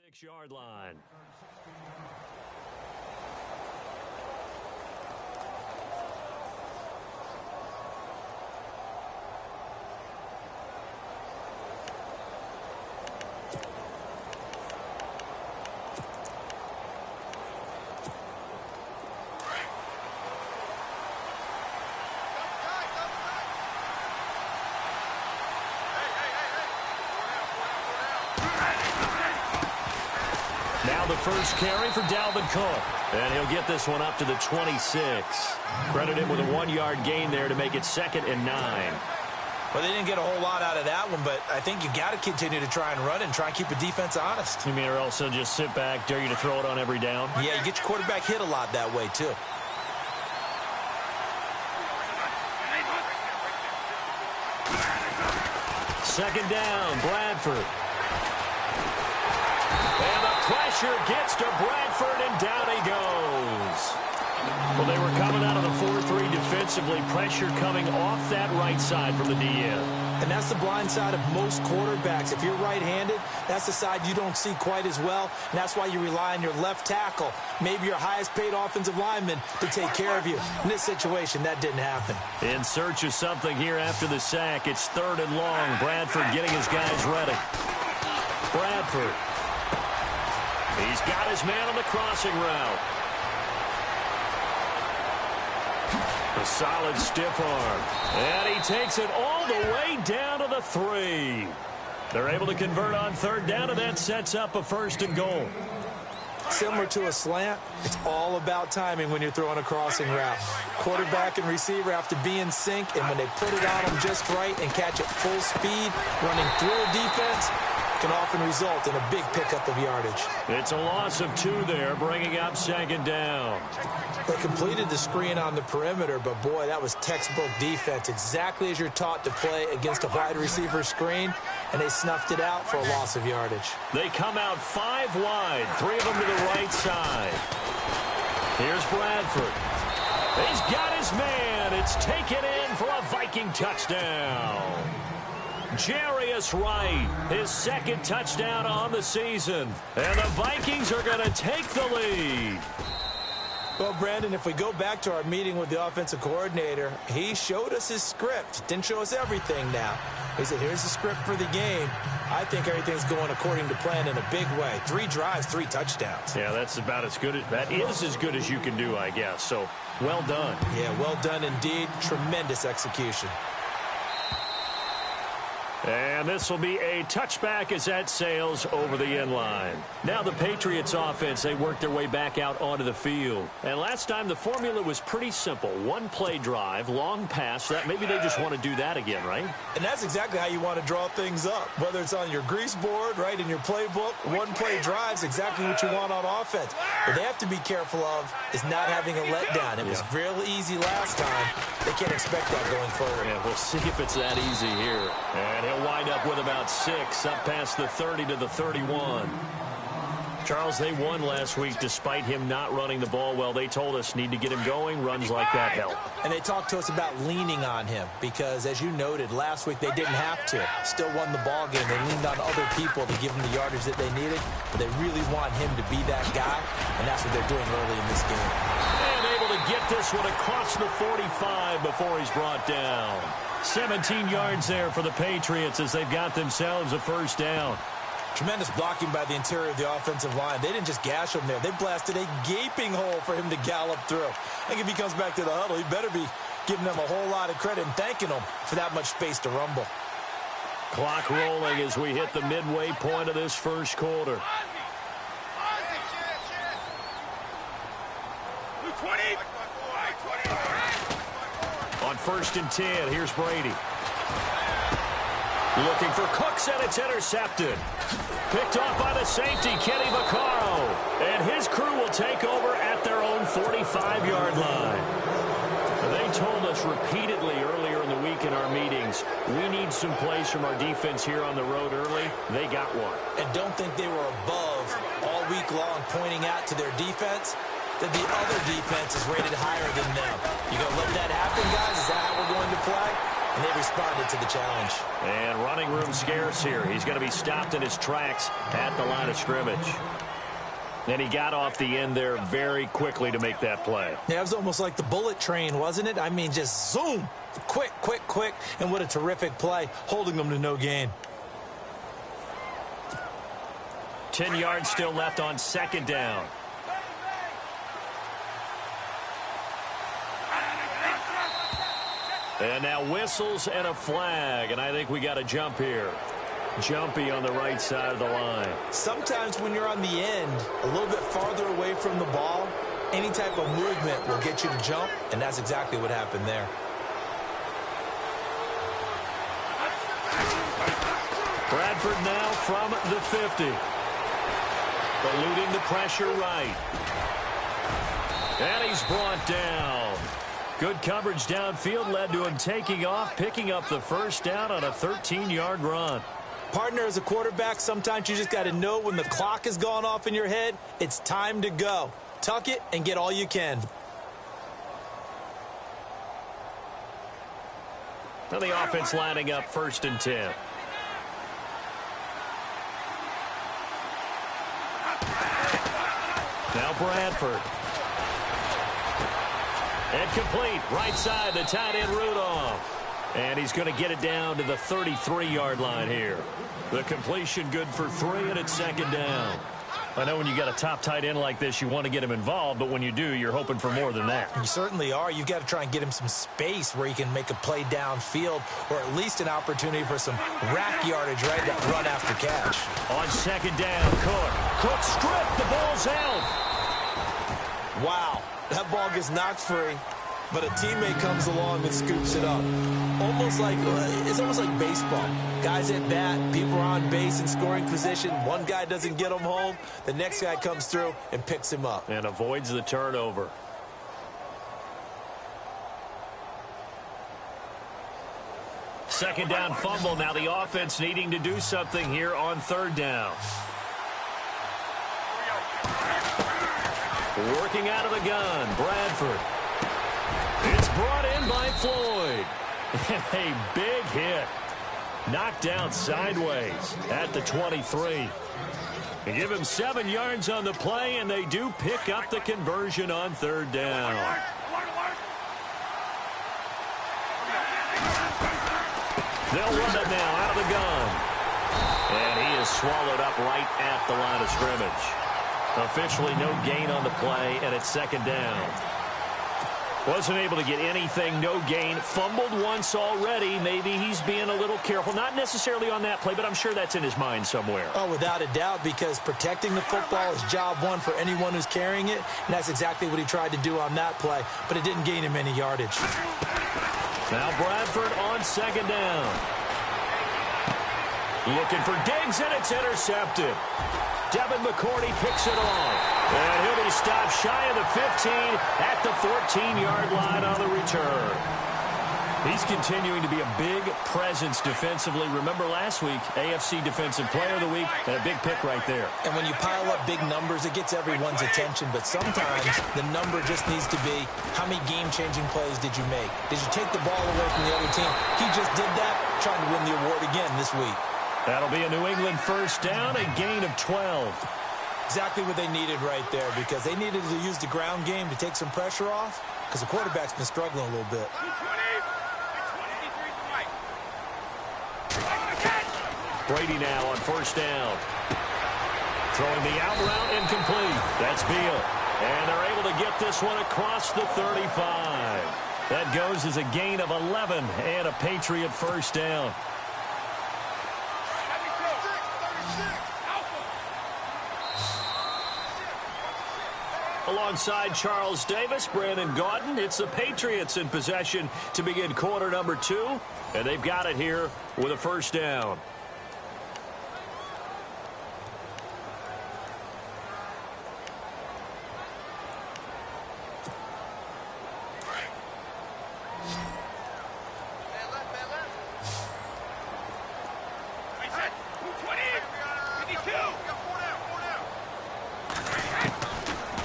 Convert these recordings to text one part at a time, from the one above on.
6-yard line. Now the first carry for Dalvin Cook. And he'll get this one up to the 26. Credit him with a 1-yard gain there to make it 2nd and 9. Well, they didn't get a whole lot out of that one, but I think you got to continue to try and run and try and keep the defense honest. You mean or else they'll just sit back, dare you to throw it on every down? Yeah, you get your quarterback hit a lot that way, too. Second down, Bradford. And the pressure gets to Bradford, and down he goes. Well, they were coming out of the 4-3 defensively. Pressure coming off that right side from the DN. And that's the blind side of most quarterbacks. If you're right-handed, that's the side you don't see quite as well. And that's why you rely on your left tackle, maybe your highest-paid offensive lineman, to take care of you. In this situation, that didn't happen. In search of something here after the sack. It's 3rd and long. Bradford getting his guys ready. Bradford. He's got his man on the crossing route. A solid stiff arm. And he takes it all the way down to the 3. They're able to convert on 3rd down, and that sets up a 1st and goal. Similar to a slant, it's all about timing when you're throwing a crossing route. Quarterback and receiver have to be in sync, and when they put it on them just right and catch it full speed, running through a defense, can often result in a big pickup of yardage. It's a loss of 2 there, bringing up 2nd down. They completed the screen on the perimeter, but boy, that was textbook defense, exactly as you're taught to play against a wide receiver screen, and they snuffed it out for a loss of yardage. They come out 5 wide, 3 of them to the right side. Here's Bradford. He's got his man. It's taken in for a Viking touchdown. Jarius Wright, his 2nd touchdown on the season. And the Vikings are going to take the lead. Well, Brandon, if we go back to our meeting with the offensive coordinator, he showed us his script. Didn't show us everything now. He said, here's the script for the game. I think everything's going according to plan in a big way. 3 drives, 3 touchdowns. Yeah, that's about as good. That is as good as you can do, I guess. So, well done. Yeah, well done indeed. Tremendous execution. And this will be a touchback as that sails over the end line. Now the Patriots offense, they work their way back out onto the field. And last time the formula was pretty simple. 1-play drive, long pass. That maybe they just want to do that again, right? And that's exactly how you want to draw things up. Whether it's on your grease board, right, in your playbook, 1-play drive is exactly what you want on offense. What they have to be careful of is not having a letdown. It was real easy last time. They can't expect that going forward. Yeah, we'll see if it's that easy here. And he'll wind up with about 6, up past the 30 to the 31. Charles, they won last week despite him not running the ball well. They told us need to get him going. Runs like that help. And they talked to us about leaning on him because, as you noted, last week they didn't have to. Still won the ball game. They leaned on other people to give them the yardage that they needed. But they really want him to be that guy, and that's what they're doing early in this game. And able to get this one across the 45 before he's brought down. 17 yards there for the Patriots as they've got themselves a 1st down. Tremendous blocking by the interior of the offensive line. They didn't just gash him there. They blasted a gaping hole for him to gallop through. I think if he comes back to the huddle, he better be giving them a whole lot of credit and thanking them for that much space to rumble. Clock rolling as we hit the midway point of this 1st quarter. On 1st and 10, here's Brady. Looking for Cooks, and it's intercepted. Picked off by the safety, Kenny Vaccaro. And his crew will take over at their own 45-yard line. They told us repeatedly earlier in the week in our meetings, we need some plays from our defense here on the road early. They got one. And don't think they were above all week long pointing out to their defense that the other defense is rated higher than them. You going to let that happen, guys? Is that how we're going to play? and they responded to the challenge. And running room scarce here. He's going to be stopped in his tracks at the line of scrimmage. And he got off the end there very quickly to make that play. Yeah, it was almost like the bullet train, wasn't it? I mean, just zoom. Quick, quick, quick. And what a terrific play, holding them to no gain. 10 yards still left on second down. And now whistles and a flag, and I think we got a jump here. Jumpy on the right side of the line. Sometimes when you're on the end, a little bit farther away from the ball, any type of movement will get you to jump, and that's exactly what happened there. Bradford now from the 50. Eluding the pressure right. And he's brought down. Good coverage downfield led to him taking off, picking up the first down on a 13-yard run. Partner, as a quarterback, sometimes you just got to know when the clock has gone off in your head, it's time to go. Tuck it and get all you can. Now the offense lining up 1st and 10. Now Bradford. And complete. Right side, the tight end Rudolph. And he's going to get it down to the 33-yard line here. The completion good for 3, and it's second down. I know when you got a top tight end like this, you want to get him involved, but when you do, you're hoping for more than that. You certainly are. You've got to try and get him some space where he can make a play downfield, or at least an opportunity for some rack yardage, right? That run after catch. On second down, Cook. Cook stripped. The ball's out. Wow. That ball gets knocked free, but a teammate comes along and scoops it up. It's almost like baseball. Guys at bat, people are on base in scoring position. One guy doesn't get him home. The next guy comes through and picks him up. And avoids the turnover. Second down fumble. Now the offense needing to do something here on 3rd down. Working out of the gun, Bradford. It's brought in by Floyd. And a big hit. Knocked down sideways at the 23. They give him 7 yards on the play, and they do pick up the conversion on 3rd down. They'll run it now out of the gun. And he is swallowed up right at the line of scrimmage. Officially no gain on the play, and it's second down. Wasn't able to get anything, no gain. Fumbled once already. Maybe he's being a little careful. Not necessarily on that play, but I'm sure that's in his mind somewhere. Oh, without a doubt, because protecting the football is job one for anyone who's carrying it, and that's exactly what he tried to do on that play, but it didn't gain him any yardage. Now Bradford on second down. Looking for Diggs, and it's intercepted. Devin McCourty picks it off. And he'll be stopped shy of the 15 at the 14-yard line on the return. He's continuing to be a big presence defensively. Remember last week, AFC Defensive Player of the Week, and a big pick right there. And when you pile up big numbers, it gets everyone's attention. But sometimes the number just needs to be, how many game-changing plays did you make? Did you take the ball away from the other team? He just did that, trying to win the award again this week. That'll be a New England first down, a gain of 12. Exactly what they needed right there, because they needed to use the ground game to take some pressure off, because the quarterback's been struggling a little bit. Brady now on first down. Throwing the out route incomplete. That's Beal. And they're able to get this one across the 35. That goes as a gain of 11 and a Patriot first down. Alongside Charles Davis, Brandon Gaudin, it's the Patriots in possession to begin quarter number 2. And they've got it here with a first down.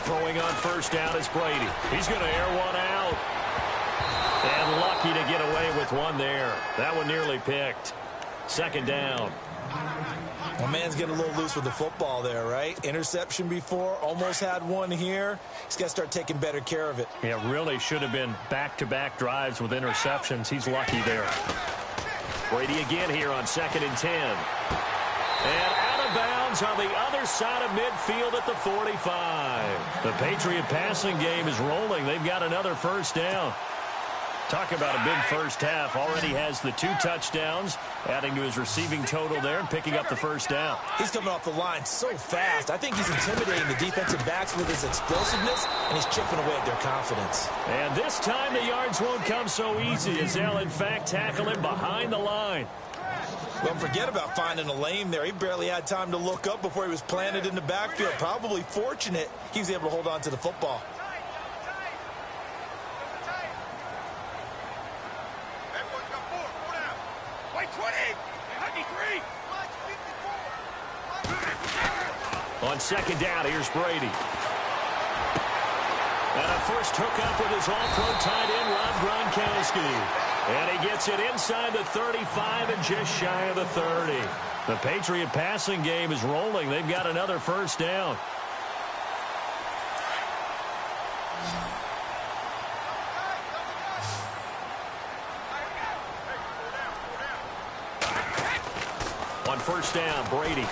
Throwing on first down is Brady. He's going to air one out. And lucky to get away with one there. That one nearly picked. Second down. Well, man's getting a little loose with the football there, right? Interception before, almost had one here. He's got to start taking better care of it. Yeah, really should have been back-to-back drives with interceptions. He's lucky there. Brady again here on 2nd and 10. And out of bounds on the other side of midfield at the 45. The Patriot passing game is rolling. They've got another first down. Talk about a big first half. Already has the 2 touchdowns, adding to his receiving total there and picking up the first down. He's coming off the line so fast. I think he's intimidating the defensive backs with his explosiveness, and he's chipping away at their confidence. And this time the yards won't come so easy as they'll, in fact, tackle him behind the line. Don't forget about finding a lane there. He barely had time to look up before he was planted in the backfield. Probably fortunate he was able to hold on to the football. On second down, here's Brady. And a first hookup with his all-pro tight end, Rob Gronkowski. And he gets it inside the 35 and just shy of the 30. The Patriot passing game is rolling. They've got another first down. On first down, Brady.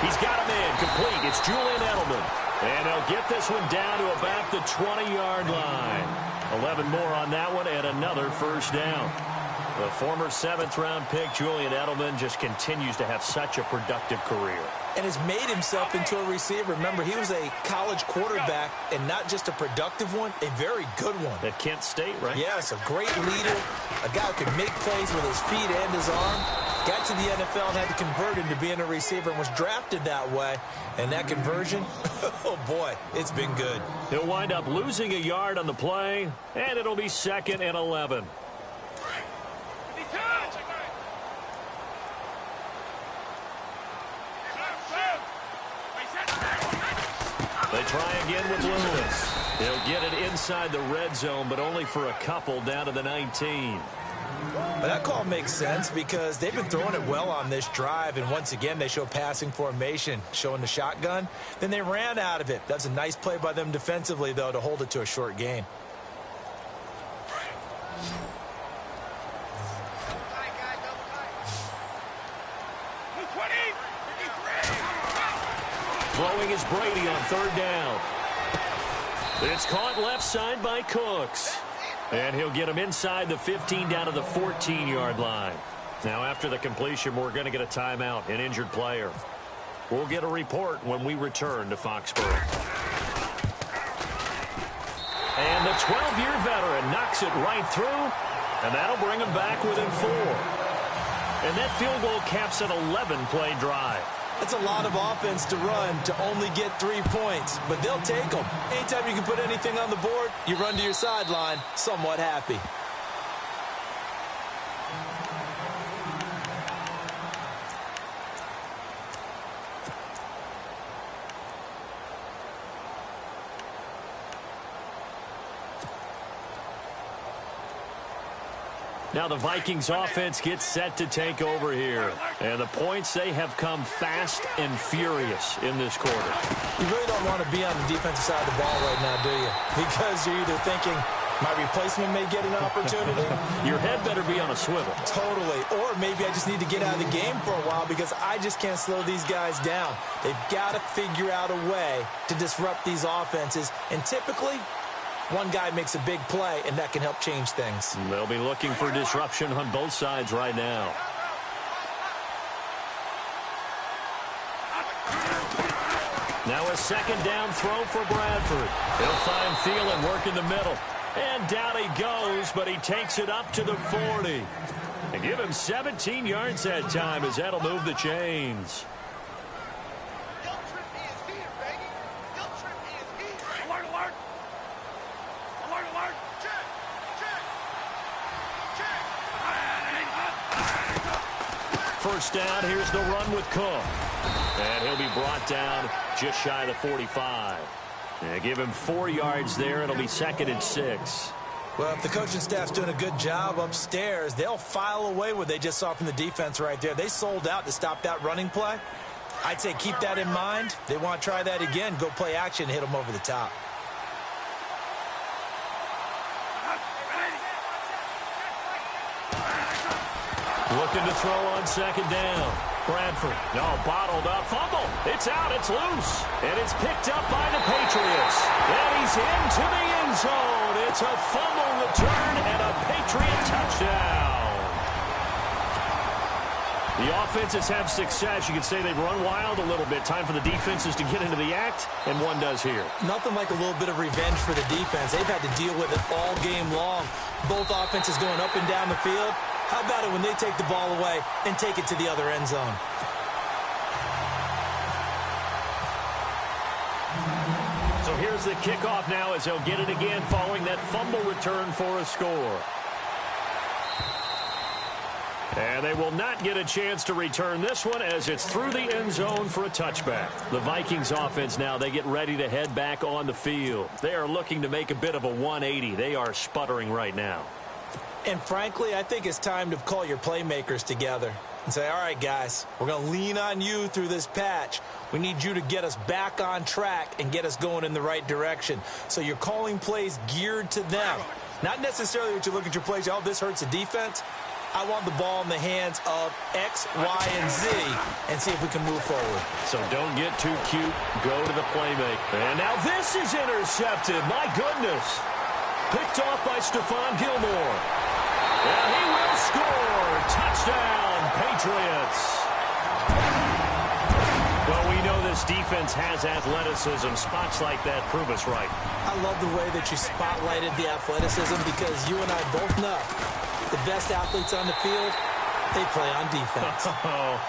He's got him in, complete. It's Julian Edelman. And he'll get this one down to about the 20-yard line. 11 more on that one and another first down. The former 7th-round pick, Julian Edelman, just continues to have such a productive career. And has made himself into a receiver. Remember, he was a college quarterback, and not just a productive one, a very good one. At Kent State, right? Yes, a great leader, a guy who can make plays with his feet and his arm. Got to the NFL and had to convert into being a receiver and was drafted that way. And that conversion, oh boy, it's been good. He'll wind up losing a yard on the play, and it'll be 2nd and 11. They try again with Lewis. He'll get it inside the red zone, but only for a couple down to the 19. But that call makes sense because they've been throwing it well on this drive, and once again they show passing formation, showing the shotgun. Then they ran out of it. That's a nice play by them defensively, though, to hold it to a short gain. Throwing is Brady on 3rd down. It's caught left side by Cooks. And he'll get him inside the 15 down to the 14-yard line. Now, after the completion, we're going to get a timeout, an injured player. We'll get a report when we return to Foxborough. And the 12-year veteran knocks it right through, and that'll bring him back within 4. And that field goal caps an 11-play drive. It's a lot of offense to run to only get 3 points, but they'll take them. Anytime you can put anything on the board, you run to your sideline somewhat happy. Now the Vikings offense gets set to take over here. And the points, they have come fast and furious in this quarter. You really don't want to be on the defensive side of the ball right now, do you? Because you're either thinking, my replacement may get an opportunity. Your head better be on a swivel. Totally. Or maybe I just need to get out of the game for a while because I just can't slow these guys down. They've got to figure out a way to disrupt these offenses. And typically, one guy makes a big play, and that can help change things. They'll be looking for disruption on both sides right now. Now a 2nd down throw for Bradford. He'll find Thielen work in the middle. And down he goes, but he takes it up to the 40. And give him 17 yards that time as that'll move the chains. First down, here's the run with Cook. And he'll be brought down just shy of the 45. And give him 4 yards there. It'll be 2nd and 6. Well, if the coaching staff's doing a good job upstairs, they'll file away what they just saw from the defense right there. They sold out to stop that running play. I'd say keep that in mind. They want to try that again. Go play action and hit them over the top. Looking to throw on second down. Bradford. No, bottled up. Fumble. It's out. It's loose. And it's picked up by the Patriots. And he's into the end zone. It's a fumble return and a Patriot touchdown. The offenses have success. You could say they've run wild a little bit. Time for the defenses to get into the act, and one does here. Nothing like a little bit of revenge for the defense. They've had to deal with it all game long. Both offenses going up and down the field. How about it when they take the ball away and take it to the other end zone? So here's the kickoff now as they'll get it again following that fumble return for a score. And they will not get a chance to return this one as it's through the end zone for a touchback. The Vikings offense now, they get ready to head back on the field. They are looking to make a bit of a 180. They are sputtering right now. And frankly, I think it's time to call your playmakers together and say, all right, guys, we're going to lean on you through this patch. We need you to get us back on track and get us going in the right direction. So you're calling plays geared to them. Not necessarily that you look at your plays, oh, this hurts the defense. I want the ball in the hands of X, Y, and Z and see if we can move forward. So don't get too cute. Go to the playmaker. And now this is intercepted. My goodness. Picked off by Stephon Gilmore. And he will score. Touchdown, Patriots. Well, we know this defense has athleticism. Spots like that prove us right. I love the way that you spotlighted the athleticism because you and I both know the best athletes on the field, they play on defense. Oh,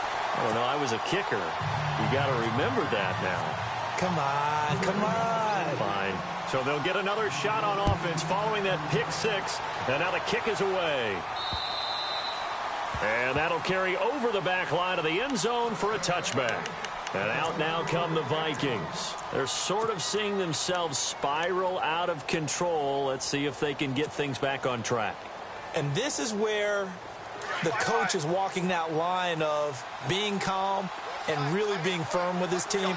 no, I was a kicker. You got to remember that now. Come on, come on. Fine. So they'll get another shot on offense following that pick six. And now the kick is away. And that'll carry over the back line of the end zone for a touchback. And out now come the Vikings. They're sort of seeing themselves spiral out of control. Let's see if they can get things back on track. And this is where the coach is walking that line of being calm and really being firm with his team.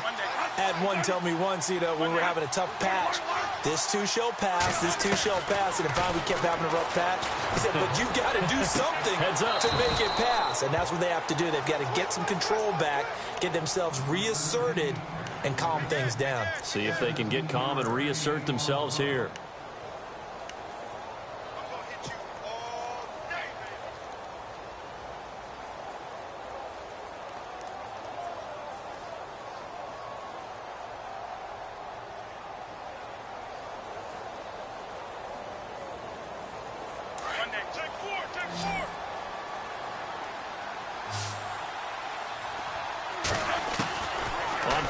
I had one tell me once, you know, when we were having a tough patch, this too shall pass, this too shall pass. And if we kept having a rough patch, he said, but you've got to do something to make it pass. And that's what they have to do. They've got to get some control back, get themselves reasserted, and calm things down. See if they can get calm and reassert themselves here.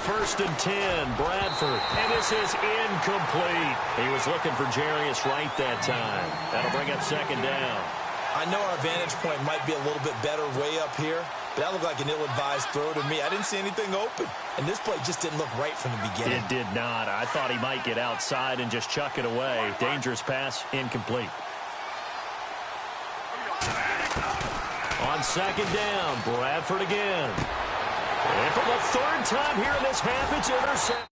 First and 10, Bradford. And this is incomplete. He was looking for Jarius Wright that time. That'll bring up second down. I know our vantage point might be a little bit better way up here, but that looked like an ill-advised throw to me. I didn't see anything open, and this play just didn't look right from the beginning. It did not. I thought he might get outside and just chuck it away. Dangerous pass, incomplete. On second down, Bradford again. And for the third time here in this half, it's intercepted.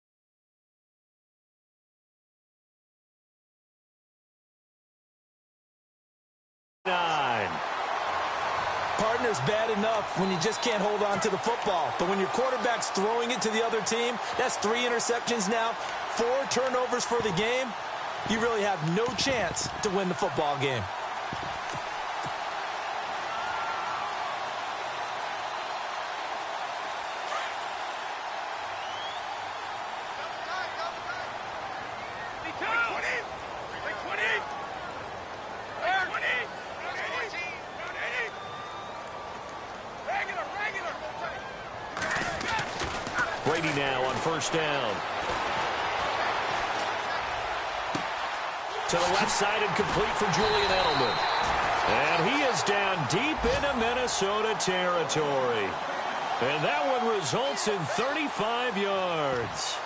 Partner's bad enough when you just can't hold on to the football. But when your quarterback's throwing it to the other team, that's 3 interceptions now, 4 turnovers for the game. You really have no chance to win the football game. Brady now on first down. To the left side and complete for Julian Edelman. And he is down deep into Minnesota territory. And that one results in 35 yards.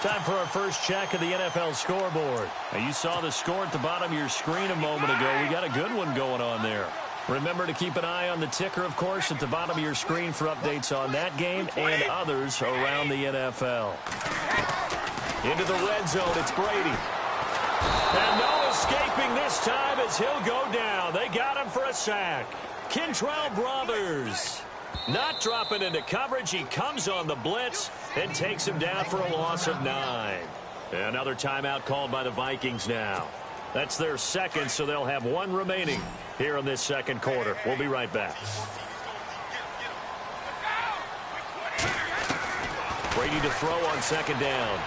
Time for our first check of the NFL scoreboard. Now, you saw the score at the bottom of your screen a moment ago. We got a good one going on there. Remember to keep an eye on the ticker, of course, at the bottom of your screen for updates on that game and others around the NFL. Into the red zone, it's Brady. And no escaping this time as he'll go down. They got him for a sack. Kentrell Brothers not dropping into coverage. He comes on the blitz and takes him down for a loss of 9. Another timeout called by the Vikings now. That's their second, so they'll have one remaining here in this second quarter. We'll be right back. Brady to throw on second down.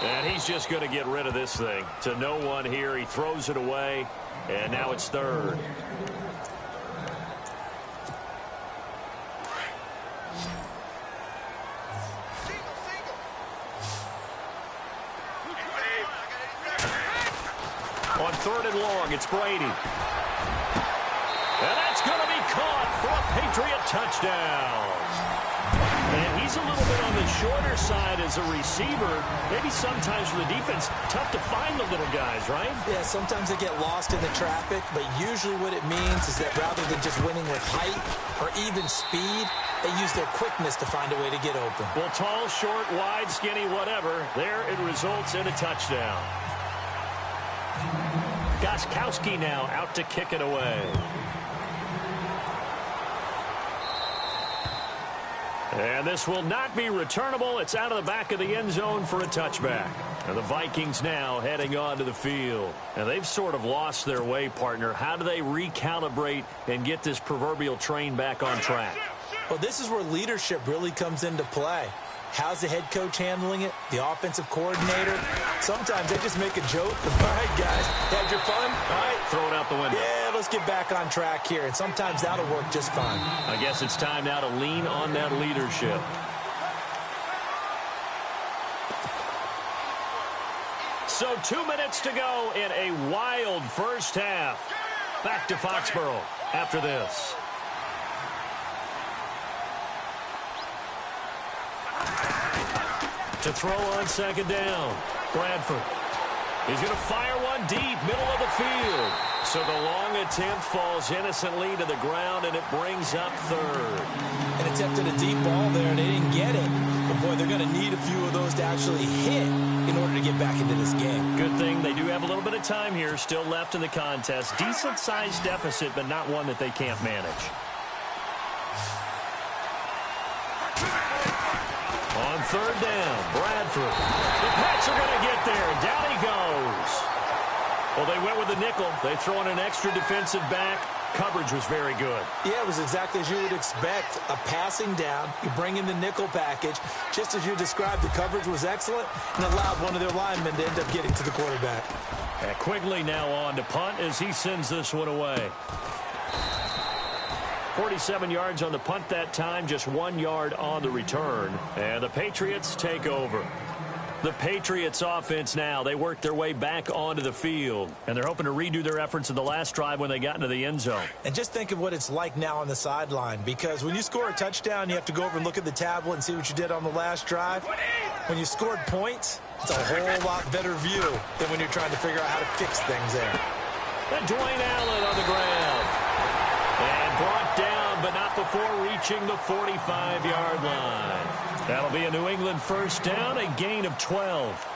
And he's just going to get rid of this thing. To no one here. He throws it away. And now it's third. On third and long, it's Brady. And that's going to be caught for a Patriot touchdown. And he's a little bit on the shorter side as a receiver. Maybe sometimes for the defense, tough to find the little guys, right? Yeah, sometimes they get lost in the traffic, but usually what it means is that rather than just winning with height or even speed, they use their quickness to find a way to get open. Well, tall, short, wide, skinny, whatever, there it results in a touchdown. Gostkowski now out to kick it away. And this will not be returnable. It's out of the back of the end zone for a touchback. And the Vikings now heading onto the field. And they've sort of lost their way, partner. How do they recalibrate and get this proverbial train back on track? Well, this is where leadership really comes into play. How's the head coach handling it? The offensive coordinator? Sometimes they just make a joke. All right, guys, had your fun? All right. Throw it out the window. Yeah, let's get back on track here. And sometimes that'll work just fine. I guess it's time now to lean on that leadership. So 2 minutes to go in a wild first half. Back to Foxborough after this. To throw on second down, Bradford. He's going to fire one deep, middle of the field. So the long attempt falls innocently to the ground, and it brings up third. And attempted a deep ball there, and they didn't get it. But, boy, they're going to need a few of those to actually hit in order to get back into this game. Good thing they do have a little bit of time here still left in the contest. Decent-sized deficit, but not one that they can't manage. On third down, Bradford. The Pats are going to get there. Down he goes. Well, they went with the nickel. They throw in an extra defensive back. Coverage was very good. Yeah, it was exactly as you would expect. A passing down. You bring in the nickel package. Just as you described, the coverage was excellent and allowed one of their linemen to end up getting to the quarterback. And Quigley now on to punt as he sends this one away. 47 yards on the punt that time, just 1 yard on the return. And the Patriots take over. The Patriots offense now, they work their way back onto the field. And they're hoping to redo their efforts in the last drive when they got into the end zone. And just think of what it's like now on the sideline. Because when you score a touchdown, you have to go over and look at the tablet and see what you did on the last drive. When you scored points, it's a whole lot better view than when you're trying to figure out how to fix things there. And Dwayne Allen on the ground. And brought down, but not before reaching the 45-yard line. That'll be a New England first down, a gain of 12.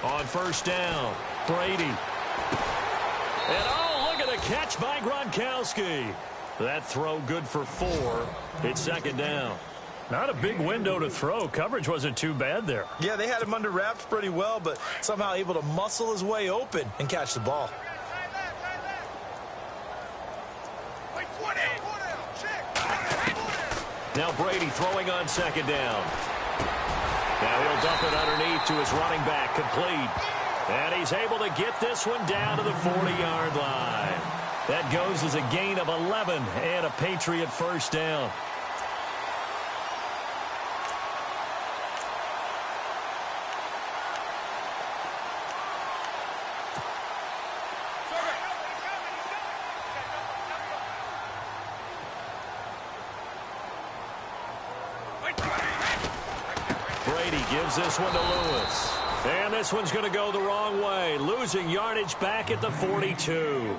On first down, Brady. And oh, look at the catch by Gronkowski. That throw good for 4. It's second down. Not a big window to throw. Coverage wasn't too bad there. Yeah, they had him under wraps pretty well, but somehow able to muscle his way open and catch the ball. Now Brady throwing on second down. Now he'll dump it underneath to his running back, complete. And he's able to get this one down to the 40-yard line. That goes as a gain of 11 and a Patriot first down. Brady gives this one to Lewis. And this one's going to go the wrong way, losing yardage back at the 42.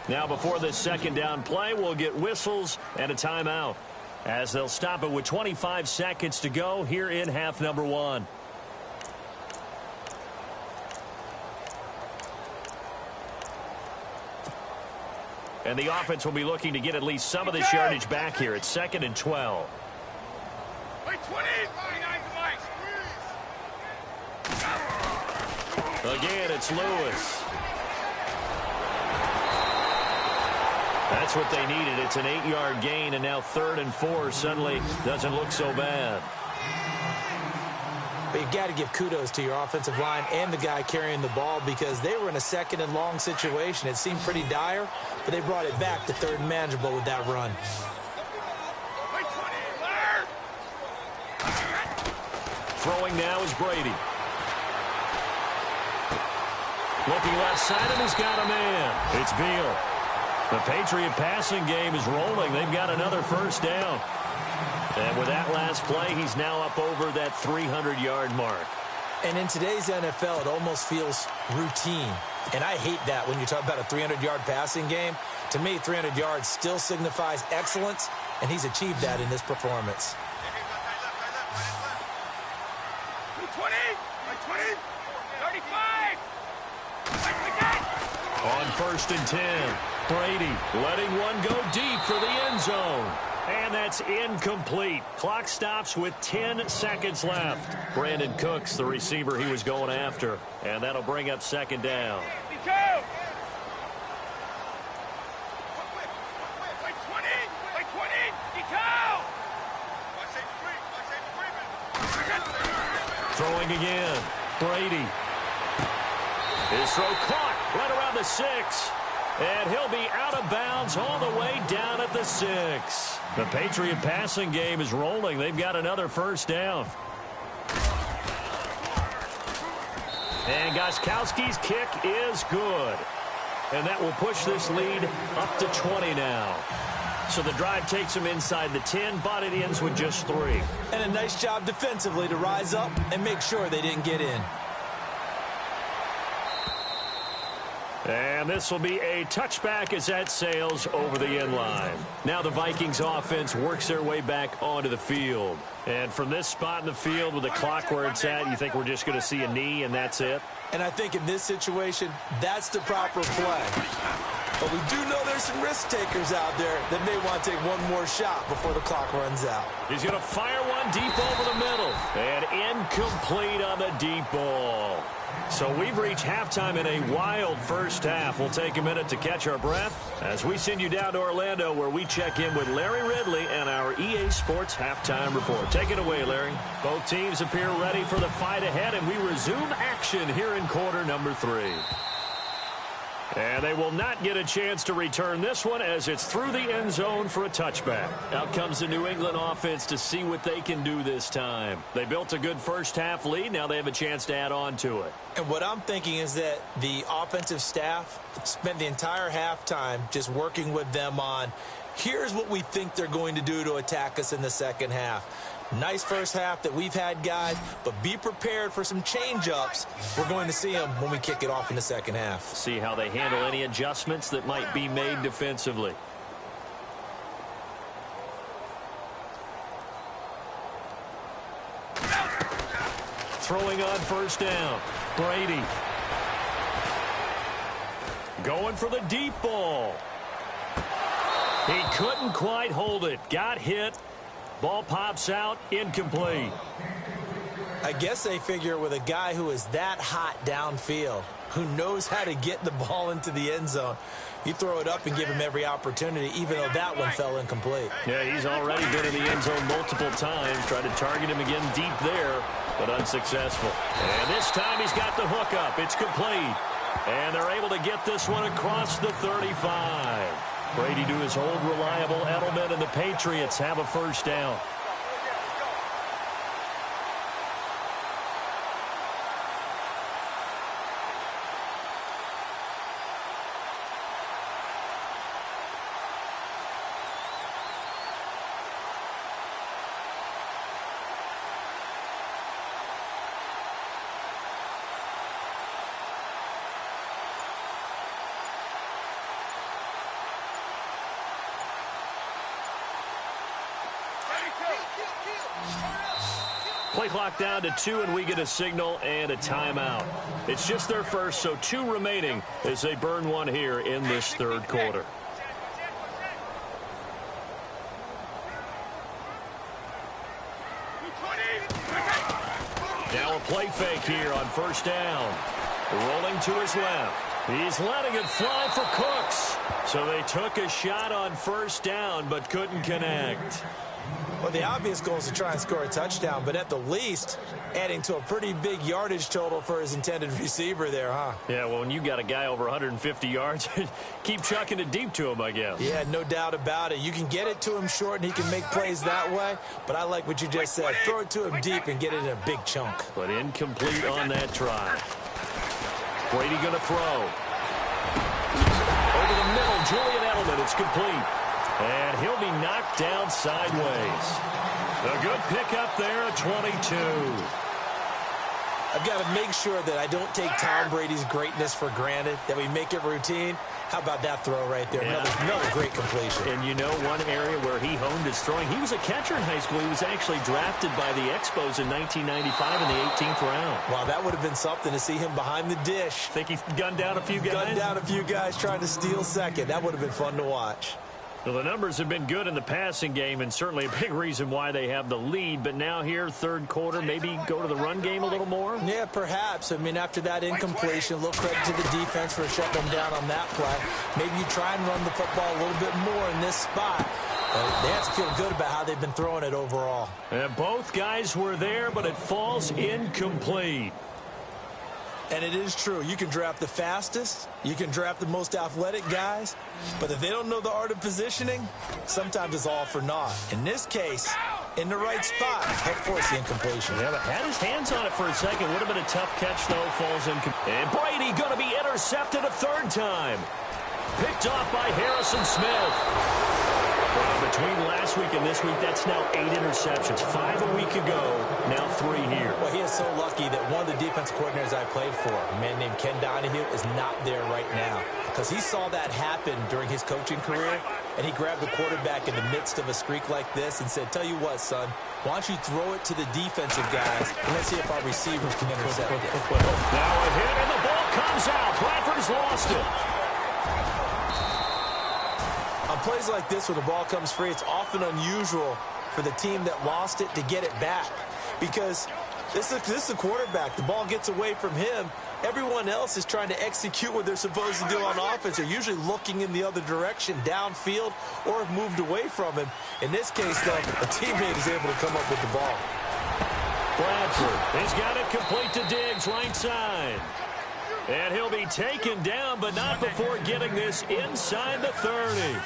Now before this second down play, we'll get whistles and a timeout, as they'll stop it with 25 seconds to go here in half number one. And the offense will be looking to get at least some of this yardage back here. It's 2nd and 12. Again, it's Lewis. That's what they needed. It's an 8-yard gain, and now 3rd and 4 suddenly doesn't look so bad. But you've got to give kudos to your offensive line and the guy carrying the ball, because they were in a 2nd and long situation. It seemed pretty dire, but they brought it back to 3rd and manageable with that run. Throwing now is Brady. Looking left side, and he's got a man. It's Beal. The Patriot passing game is rolling. They've got another first down. And with that last play, he's now up over that 300-yard mark. And in today's NFL, it almost feels routine. And I hate that when you talk about a 300-yard passing game. To me, 300 yards still signifies excellence, and he's achieved that in this performance. 20, 35. On 1st and 10, Brady letting one go deep for the end zone. And that's incomplete. Clock stops with 10 seconds left. Brandon Cooks, the receiver he was going after. And that'll bring up 2nd down. Throwing again. Brady. His throw caught right around the 6. And he'll be out of bounds all the way down at the 6. The Patriot passing game is rolling. They've got another first down. And Gostkowski's kick is good. And that will push this lead up to 20 now. So the drive takes them inside the 10, but it ends with just 3. And a nice job defensively to rise up and make sure they didn't get in. And this will be a touchback as that sails over the end line. Now the Vikings offense works their way back onto the field. And from this spot in the field with the clock where it's at, you think we're just going to see a knee and that's it? And I think in this situation, that's the proper play. But we do know there's some risk takers out there that may want to take one more shot before the clock runs out. He's going to fire one deep over the middle. And incomplete on the deep ball. So we've reached halftime in a wild first half. We'll take a minute to catch our breath as we send you down to Orlando, where we check in with Larry Ridley and our EA Sports halftime report. Take it away, Larry. Both teams appear ready for the fight ahead, and we resume action here in quarter number 3. And they will not get a chance to return this one as it's through the end zone for a touchback. Out comes the New England offense to see what they can do this time. They built a good first half lead. Now they have a chance to add on to it. And what I'm thinking is that the offensive staff spent the entire halftime just working with them on, here's what we think they're going to do to attack us in the second half. Nice first half that we've had, guys, but be prepared for some change-ups. We're going to see them when we kick it off in the second half. See how they handle any adjustments that might be made defensively. Throwing on first down, Brady. Going for the deep ball. He couldn't quite hold it. Got hit. Ball pops out, incomplete. I guess they figure with a guy who is that hot downfield, who knows how to get the ball into the end zone, you throw it up and give him every opportunity, even though that one fell incomplete. Yeah, he's already been in the end zone multiple times. Tried to target him again deep there. but unsuccessful. And this time he's got the hook up. It's complete. And they're able to get this one across the 35. Brady to his old reliable Edelman, and the Patriots have a first down. Play clock down to 2, and we get a signal and a timeout. It's just their first, so 2 remaining as they burn one here in this third quarter. Now a play fake here on first down. Rolling to his left. He's letting it fly for Cooks. So they took a shot on first down but couldn't connect. Well, the obvious goal is to try and score a touchdown, but at the least, adding to a pretty big yardage total for his intended receiver there, huh? Yeah, well, when you got a guy over 150 yards, keep chucking it deep to him, I guess. Yeah, no doubt about it. You can get it to him short, and he can make plays that way, but I like what you just said. Throw it to him deep and get it in a big chunk. But incomplete on that try. Brady going to throw. Over the middle, Julian Edelman, it's complete. And he'll be knocked down sideways. A good pickup there at 22. I've got to make sure that I don't take Tom Brady's greatness for granted, that we make it routine. How about that throw right there? Yeah. Another great completion. And you know one area where he honed his throwing, he was a catcher in high school. He was actually drafted by the Expos in 1995 in the 18th round. Wow, that would have been something to see him behind the dish. Think he gunned down a few guys? Gunned down a few guys trying to steal second. That would have been fun to watch. Well, the numbers have been good in the passing game, and certainly a big reason why they have the lead. But now here, third quarter, maybe go to the run game a little more? Yeah, perhaps. I mean, after that incompletion, a little credit to the defense for shutting them down on that play. Maybe you try and run the football a little bit more in this spot. They have to feel good about how they've been throwing it overall. And both guys were there, but it falls incomplete. And it is true. You can draft the fastest. You can draft the most athletic guys. But if they don't know the art of positioning, sometimes it's all for naught. In this case, in the right spot, help force the incompletion. Yeah, but had his hands on it for a second. Would have been a tough catch, though. Falls incomplete. And Brady going to be intercepted a third time. Picked off by Harrison Smith. Between last week and this week, that's now 8 interceptions. 5 a week ago, now 3 here. Well, he is so lucky that one of the defensive coordinators I played for, a man named Ken Donahue, is not there right now. Because he saw that happen during his coaching career, and he grabbed the quarterback in the midst of a streak like this and said, tell you what, son, why don't you throw it to the defensive guys, and let's see if our receivers can intercept it. Now a hit, and the ball comes out. Bradford's lost it. On plays like this where the ball comes free, it's often unusual for the team that lost it to get it back. Because this is a quarterback. The ball gets away from him. Everyone else is trying to execute what they're supposed to do on offense. They're usually looking in the other direction, downfield, or have moved away from him. In this case, though, a teammate is able to come up with the ball. Bradford has got it complete to Diggs, right side. And he'll be taken down, but not before getting this inside the 30.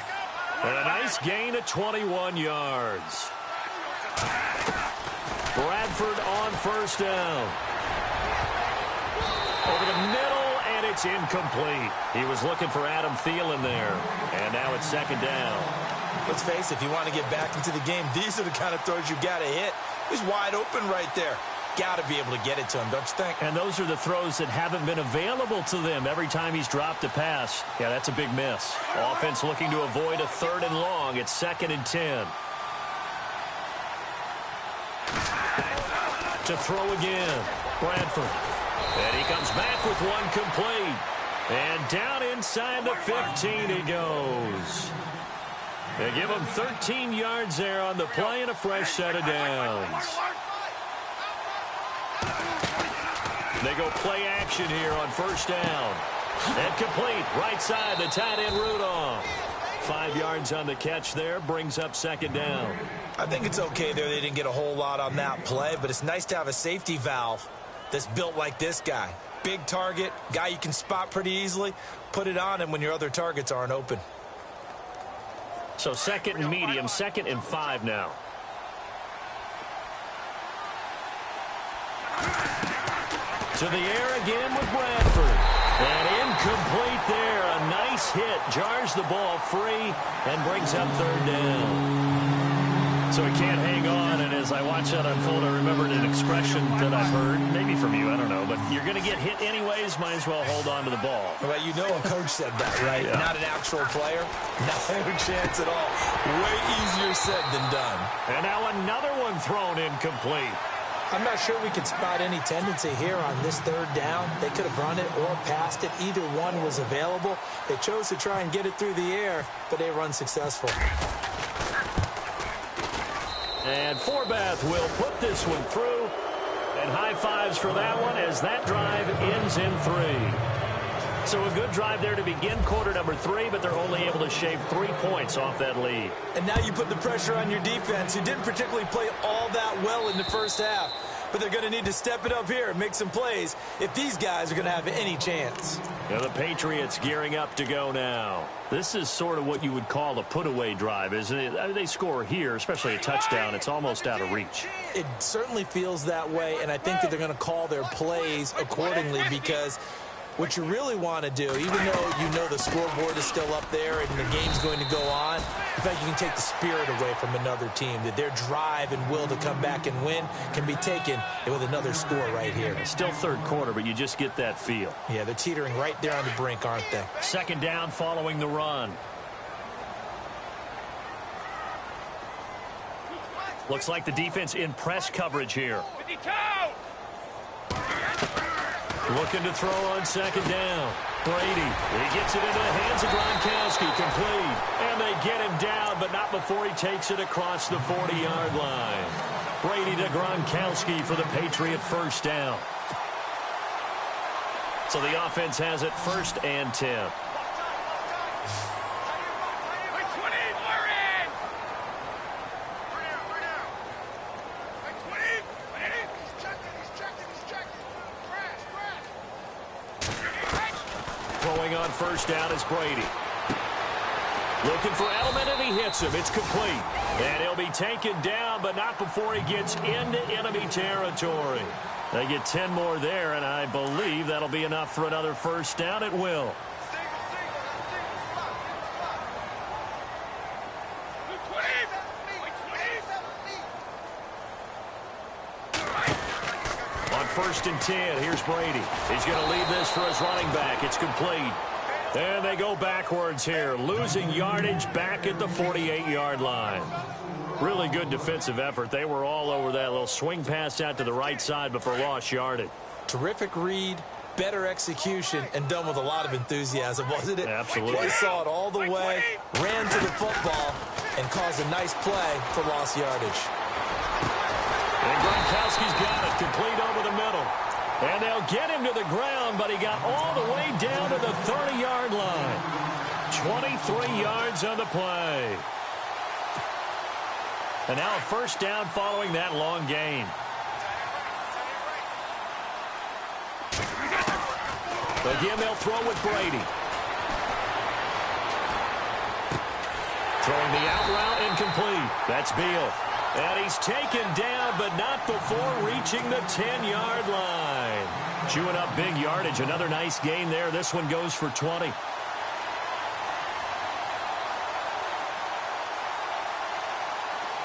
And a nice gain of 21 yards. Bradford on first down. Over the middle, and it's incomplete. He was looking for Adam Thielen there. And now it's second down. Let's face it, if you want to get back into the game, these are the kind of throws you got to hit. He's wide open right there. Got to be able to get it to him, don't you think? And those are the throws that haven't been available to them every time he's dropped a pass. Yeah, that's a big miss. Offense looking to avoid a 3rd and long. It's 2nd and 10. To throw again, Bradford. And he comes back with one complete. And down inside the 15 he goes. They give him 13 yards there on the play and a fresh set of downs. They go play action here on first down. And complete, right side, the tight end Rudolph. 5 yards on the catch there. Brings up second down. I think it's okay there. They didn't get a whole lot on that play, but it's nice to have a safety valve that's built like this guy. Big target, guy you can spot pretty easily. Put it on him when your other targets aren't open. So second and medium, 2nd and 5 now. To the air again with Bradford. And incomplete there. A nice hit. Jars the ball free and brings up 3rd down. So he can't hang on. And as I watch that unfold, I remembered an expression that I've heard, maybe from you, I don't know. But you're going to get hit anyways. Might as well hold on to the ball. Well, you know a coach said that, right? Yeah. Not an actual player. No chance at all. Way easier said than done. And now another one thrown incomplete. I'm not sure we could spot any tendency here on this 3rd down. They could have run it or passed it. Either one was available. They chose to try and get it through the air, but they were unsuccessful. And Forbath will put this one through. And high fives for that one as that drive ends in 3. So a good drive there to begin quarter number 3, but they're only able to shave 3 points off that lead. And now you put the pressure on your defense, who didn't particularly play all that well in the first half. But they're going to need to step it up here and make some plays if these guys are going to have any chance. Now the Patriots gearing up to go now. This is sort of what you would call a put-away drive, isn't it? I mean, they score here, especially a touchdown. It's almost out of reach. It certainly feels that way, and I think that they're going to call their plays accordingly because what you really want to do, even though you know the scoreboard is still up there and the game's going to go on, in fact, you can take the spirit away from another team, that their drive and will to come back and win can be taken with another score right here. Still 3rd quarter, but you just get that feel. Yeah, they're teetering right there on the brink, aren't they? 2nd down following the run. Looks like the defense in press coverage here. Looking to throw on 2nd down. Brady, he gets it into the hands of Gronkowski, complete. And they get him down, but not before he takes it across the 40-yard line. Brady to Gronkowski for the Patriot 1st down. So the offense has it 1st and 10. Throwing on 1st down is Brady. Looking for Edelman, and he hits him. It's complete. And he'll be taken down, but not before he gets into enemy territory. They get 10 more there, and I believe that'll be enough for another 1st down. It will. On 1st and 10, here's Brady. He's going to lead this for his running back. It's complete. And they go backwards here, losing yardage back at the 48-yard line. Really good defensive effort. They were all over that little swing pass out to the right side before lost yardage. Terrific read, better execution, and done with a lot of enthusiasm, wasn't it? Absolutely. They saw it all the way, ran to the football, and caused a nice play for lost yardage. And Gronkowski's got it, complete over the middle. And they'll get him to the ground, but he got all the way down to the 30-yard line. 23 yards on the play. And now a 1st down following that long gain. Again, they'll throw with Brady. Throwing the out route, incomplete. That's Beal. And he's taken down, but not before reaching the 10-yard line. Chewing up big yardage. Another nice gain there. This one goes for 20.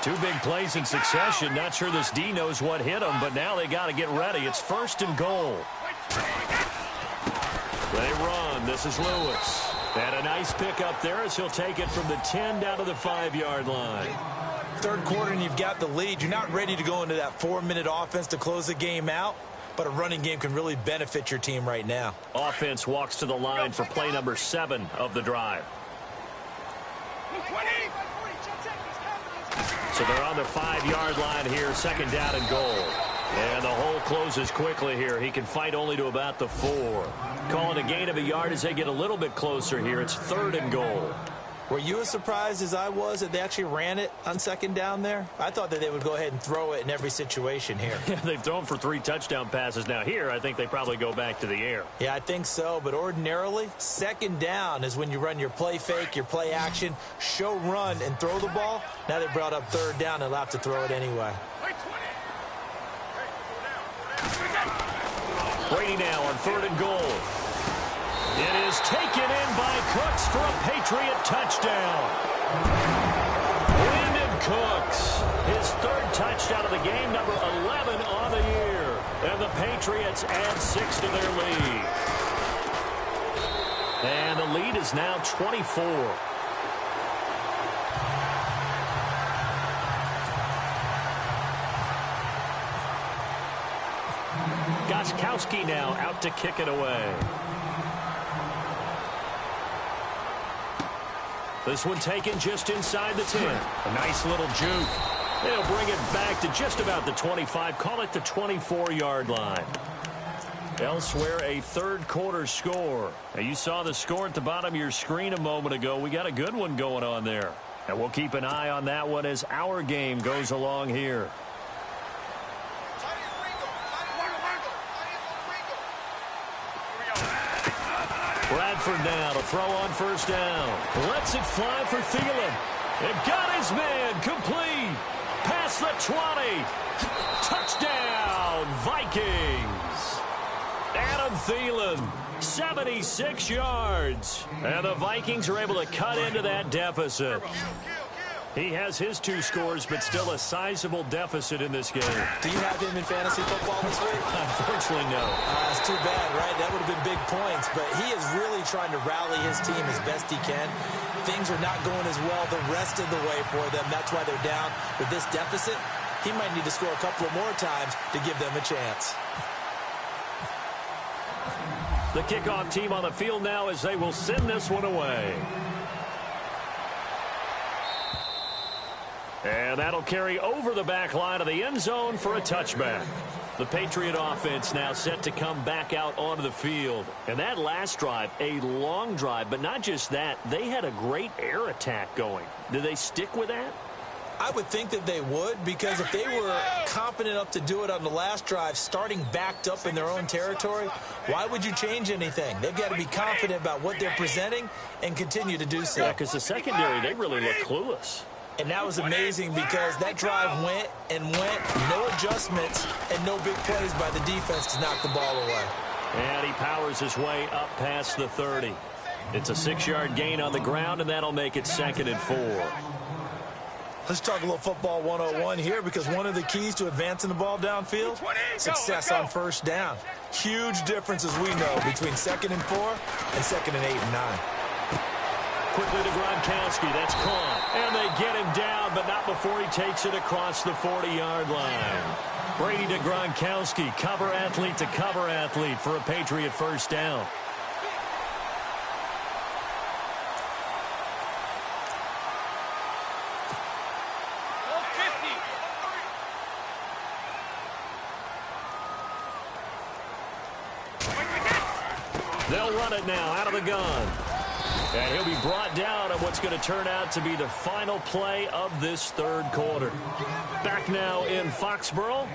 Two big plays in succession. Not sure this D knows what hit him, but now they got to get ready. It's 1st and goal. They run. This is Lewis. And a nice pickup there as he'll take it from the 10 down to the 5-yard line. 3rd quarter and you've got the lead. You're not ready to go into that 4-minute offense to close the game out, but a running game can really benefit your team right now. Offense walks to the line for play number 7 of the drive. So they're on the 5-yard line here, 2nd down and goal. And the hole closes quickly here. He can fight only to about the 4. Calling a gain of a yard as they get a little bit closer here. It's 3rd and goal. Were you as surprised as I was that they actually ran it on second down there? I thought that they would go ahead and throw it in every situation here. Yeah, they've thrown for 3 touchdown passes. Now here, I think they probably go back to the air. Yeah, I think so. But ordinarily, second down is when you run your play fake, your play action, show run, and throw the ball. Now they brought up third down and they'll have to throw it anyway. Brady now on 3rd and goal. It is taken in by Cooks for a Patriot touchdown. Brandon Cooks, his 3rd touchdown of the game, number 11 on the year. And the Patriots add 6 to their lead. And the lead is now 24. Gostkowski now out to kick it away. This one taken just inside the 10. A nice little juke. They'll bring it back to just about the 25. Call it the 24-yard line. Elsewhere, a 3rd quarter score. Now, you saw the score at the bottom of your screen a moment ago. We got a good one going on there. And we'll keep an eye on that one as our game goes along here. Bradford now to throw on 1st down. Lets it fly for Thielen. It got his man complete. Past the 20. Touchdown, Vikings. Adam Thielen, 76 yards. And the Vikings are able to cut into that deficit. He has his 2 scores, but still a sizable deficit in this game. Do you have him in fantasy football this week? Unfortunately, no. It's too bad, right? That would have been big points, but he is really trying to rally his team as best he can. Things are not going as well the rest of the way for them. That's why they're down with this deficit. He might need to score a couple of more times to give them a chance. The kickoff team on the field now as they will send this one away. And that'll carry over the back line of the end zone for a touchback. The Patriot offense now set to come back out onto the field. And that last drive, a long drive, but not just that, they had a great air attack going. Do they stick with that? I would think that they would, because if they were confident enough to do it on the last drive, starting backed up in their own territory, why would you change anything? They've got to be confident about what they're presenting and continue to do so. Yeah, because the secondary, they really look clueless. And that was amazing because that drive went and went, no adjustments, and no big plays by the defense to knock the ball away. And he powers his way up past the 30. It's a 6-yard gain on the ground, and that'll make it 2nd and 4. Let's talk a little football 101 here, because one of the keys to advancing the ball downfield, success on 1st down. Huge difference, as we know, between 2nd and 4 and 2nd and 8 and 9. Quickly to Gronkowski. That's caught. And they get him down, but not before he takes it across the 40-yard line. Brady to Gronkowski. Cover athlete to cover athlete for a Patriot 1st down. They'll run it now out of the gun. And he'll be brought down on what's going to turn out to be the final play of this 3rd quarter. Back now in Foxborough.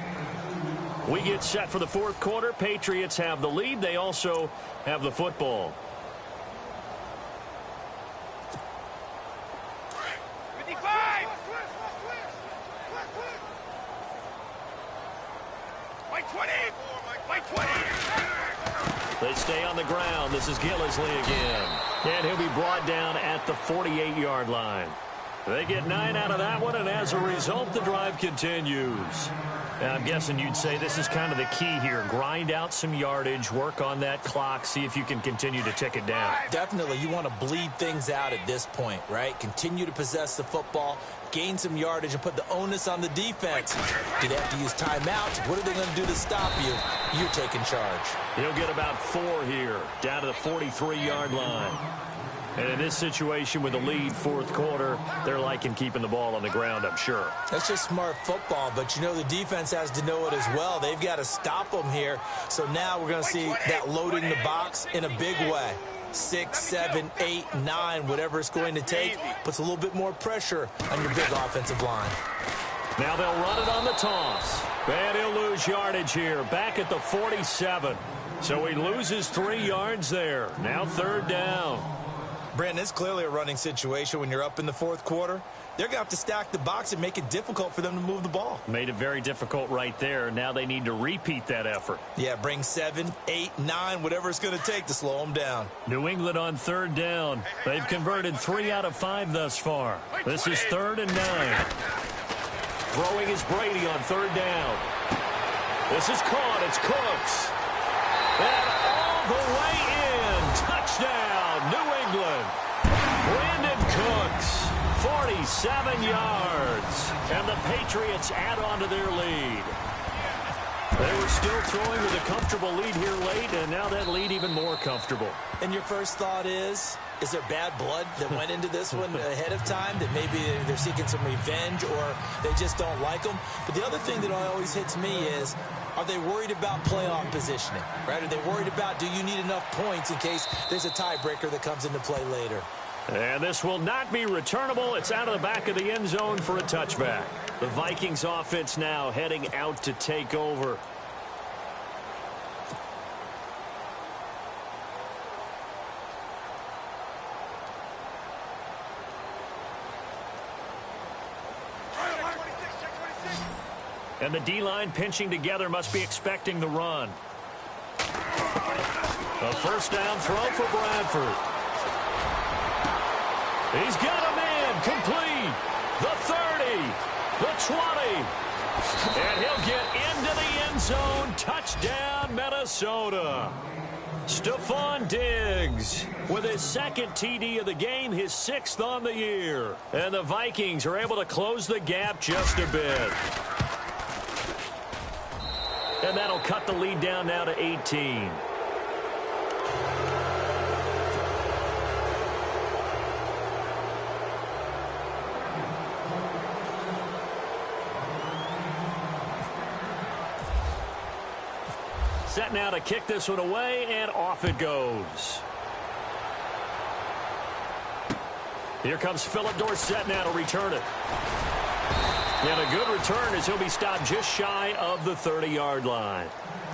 We get set for the 4th quarter. Patriots have the lead. They also have the football. They stay on the ground. This is Lilizzy again. And he'll be brought down at the 48-yard line. They get 9 out of that one, and as a result, the drive continues. And I'm guessing you'd say this is kind of the key here. Grind out some yardage, work on that clock, see if you can continue to tick it down. Definitely. You want to bleed things out at this point, right? Continue to possess the football, gain some yardage, and put the onus on the defense. Do they have to use timeouts? What are they going to do to stop you? You're taking charge. He'll get about 4 here, down to the 43-yard line. And in this situation with the lead 4th quarter, they're liking keeping the ball on the ground, I'm sure. That's just smart football, but you know the defense has to know it as well. They've got to stop them here. So now we're going to see that loading the box in a big way. 6, 7, 8, 9, whatever it's going to take, puts a little bit more pressure on your big offensive line. Now they'll run it on the toss. And he'll lose yardage here, back at the 47. So he loses 3 yards there. Now 3rd down. Brandon, it's clearly a running situation when you're up in the 4th quarter. They're going to have to stack the box and make it difficult for them to move the ball. Made it very difficult right there. Now they need to repeat that effort. Yeah, bring 7, 8, 9, whatever it's going to take to slow them down. New England on 3rd down. They've converted 3 out of 5 thus far. This is 3rd and 9. Throwing is Brady on 3rd down. This is caught. It's Cooks. And all the way in. Touchdown, New England. Brandon Cooks, 47 yards. And the Patriots add on to their lead. They were still throwing with a comfortable lead here late, and now that lead even more comfortable. And your first thought is there bad blood that went into this one ahead of time, that maybe they're seeking some revenge or they just don't like them? But the other thing that always hits me is, are they worried about playoff positioning, right? Are they worried about, do you need enough points in case there's a tiebreaker that comes into play later? And this will not be returnable. It's out of the back of the end zone for a touchback. The Vikings offense now heading out to take over. And the D-line pinching together, must be expecting the run. A 1st down throw for Bradford. He's got a man complete. The 30, the 20. And he'll get into the end zone. Touchdown, Minnesota. Stephon Diggs with his 2nd TD of the game, his 6th on the year. And the Vikings are able to close the gap just a bit. And that'll cut the lead down now to 18. Set now to kick this one away, and off it goes. Here comes Philip Dorsett now to return it. And a good return as he'll be stopped just shy of the 30-yard line.